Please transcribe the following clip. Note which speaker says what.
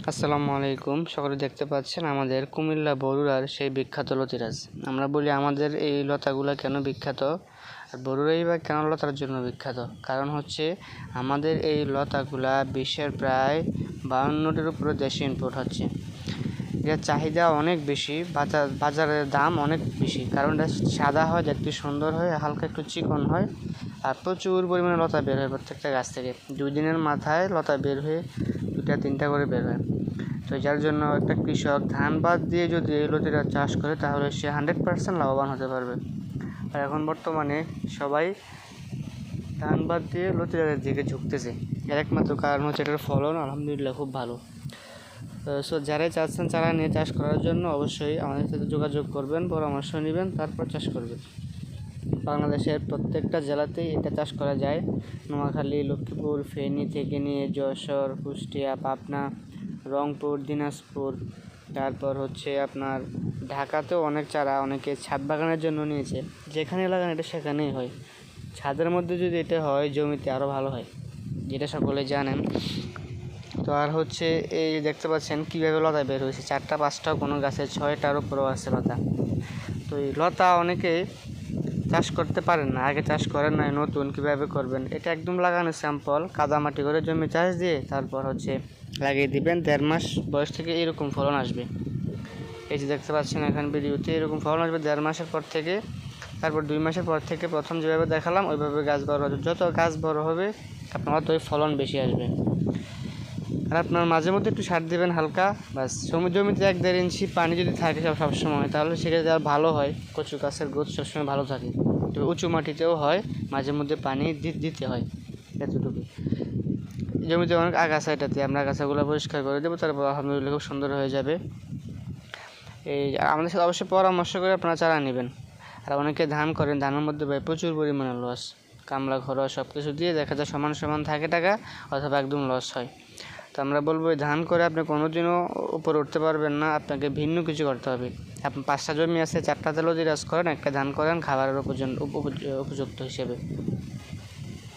Speaker 1: আসসালামু আলাইকুম। সকলে দেখতে পাচ্ছেন আমাদের কুমিল্লা বরুড়ার সেই বিখ্যাত লতিরাজ। আমরা বলি আমাদের এই লতাগুলা কেন বিখ্যাত আর বরুড়াই বা কেন লতার জন্য বিখ্যাত, কারণ হচ্ছে আমাদের এই লতাগুলা বিশ্বের প্রায় 52টির উপরে দেশে ইম্পোর্ট হচ্ছে। এর চাহিদা অনেক বেশি, বাজারের দাম অনেক বেশি, কারণ এটা সাদা হয়, দেখতে সুন্দর হয়, হালকা একটু চিকন হয় আর প্রচুর পরিমাণে লতা বের হয় প্রত্যেকটা গাছ থেকে। 2 দিনের মাথায় লতা বের হয়ে 2টা-3টা করে বের হয়। তো যার জন্য একটা কৃষক ধান বাদ দিয়ে যদি এই লতিটা চাষ করে তাহলে সে 100% লাভবান হতে পারবে। আর এখন বর্তমানে সবাই ধান বাদ দিয়ে লতিরাজের দিকে ঝুঁকতেছে। এর একমাত্র কারণ হচ্ছে এটার ফলন আলহামদুলিল্লাহ খুব ভালো। সো যারাই চাচ্ছেন চারা নিয়ে চাষ করার জন্য অবশ্যই আমাদের সাথে যোগাযোগ করবেন, পরামর্শ নেবেন, তারপর চাষ করবেন। বাংলাদেশের প্রত্যেকটা জেলাতেই এটা চাষ করা যায়। নোয়াখালী, লক্ষ্মীপুর, ফেনী থেকে নিয়ে যশোর, কুষ্টিয়া, পাবনা, রংপুর, দিনাজপুর, তারপর হচ্ছে আপনার ঢাকাতেও অনেক চারা অনেকে ছাদ বাগানের জন্য নিয়েছে। যেখানে লাগান এটা সেখানেই হয়। ছাদের মধ্যে যদি এটা হয় জমিতে আরও ভালো হয়, যেটা সকলে জানেন। তো আর হচ্ছে এই দেখতে পাচ্ছেন কীভাবে লতা বের হয়েছে, 4টা-5টাও, কোনো গাছে 6টার উপরেও আছে লতা। তো এই লতা অনেকে চাষ করতে পারেন না, আগে চাষ করেন নাই, নতুন কীভাবে করবেন। এটা একদম লাগানোর স্যাম্পল, কাদা মাটি করে জমি চাষ দিয়ে তারপর হচ্ছে লাগিয়ে দিবেন। 1.5 মাস বয়স থেকে এরকম ফলন আসবে। এই যে দেখতে পাচ্ছেন এখন ভিডিওতে এরকম ফলন আসবে 1.5 মাসের পর থেকে। তারপর 2 মাসের পর থেকে প্রথম যেভাবে দেখালাম ওইভাবে গাছ বড় হবে। যত গাছ বড় হবে আপনার অতই ফলন বেশি আসবে। আর আপনার মাঝে মধ্যে একটু সার দেবেন হালকা, বাস। জমিতে 1-1.5 ইঞ্চি পানি যদি থাকে সবসময়, তাহলে সেক্ষেত্রে আর ভালো হয়, কচু গাছের গ্রোথ সবসময় ভালো থাকে। তো উঁচু মাটিতেও হয়, মাঝে মধ্যে পানি দিতে হয়, এতটুকু। জমিতে অনেক আগাছা, এটাতে আমরা আগাছাগুলো পরিষ্কার করে দেবো, তারপর আলহামদুলিল্লাহ খুব সুন্দর হয়ে যাবে। এই আমাদের সাথে অবশ্যই পরামর্শ করে আপনারা চারা নেবেন। আর অনেকে ধান করেন, ধানের মধ্যে ভাই প্রচুর পরিমাণে লস, কামলা খরচ সব কিছু দিয়ে দেখা যায় সমান সমান থাকে টাকা, অথবা একদম লস হয়। তো আমরা বলবো ধান করে আপনি কোনোদিনও উপরে উঠতে পারবেন না, আপনাকে ভিন্ন কিছু করতে হবে। আপনার 5টা জমি আছে, 4টাতে লতিরাজ করেন, একটা ধান করেন খাবারের উপযুক্ত হিসেবে।